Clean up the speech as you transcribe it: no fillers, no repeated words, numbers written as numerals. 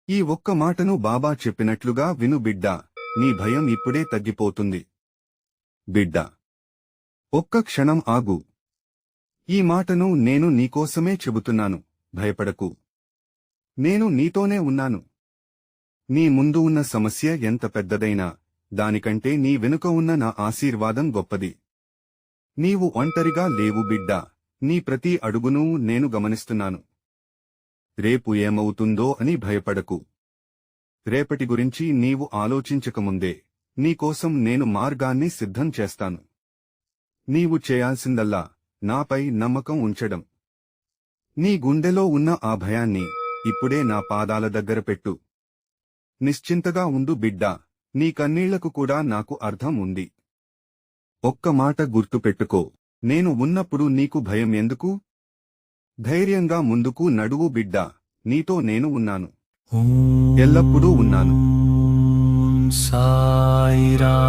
ఈ ఒక్క మాటను బాబా చెప్పినట్లుగా విను బిడ్డా, నీ భయం ఇప్పుడే తగ్గిపోతుంది. బిడ్డా, ఒక్క క్షణం ఆగు. ఈ మాటను నేను నీకోసమే చెబుతున్నాను, భయపడకు. నేను నీతోనే ఉన్నాను. నీ ముందు ఉన్న సమస్య ఎంత పెద్దదైనా, దానికంటే నీ వెనుక ఉన్న నా ఆశీర్వాదం గొప్పది. నీవు ఒంటరిగా లేవు బిడ్డా, నీ ప్రతి అడుగునూ నేను గమనిస్తున్నాను. రేపు ఏమవుతుందో అని భయపడకు. రేపటి గురించి నీవు ఆలోచించకముందే నీకోసం నేను మార్గాన్ని సిద్ధం చేస్తాను. నీవు చేయాల్సిందల్లా నాపై నమ్మకం ఉంచడం. నీ గుండెలో ఉన్న ఆ భయాన్ని ఇప్పుడే నా పాదాల దగ్గర పెట్టు. నిశ్చింతగా ఉండు బిడ్డా, నీ కన్నీళ్లకు కూడా నాకు అర్థం ఉంది. ఒక్క మాట గుర్తుపెట్టుకో, నేను ఉన్నప్పుడు నీకు భయం ఎందుకు? ధైర్యంగా ముందుకు నడువు బిడ్డా, నీతో నేను ఉన్నాను. ఎల్లప్పుడూ ఉన్నాను. సాయిరామ్.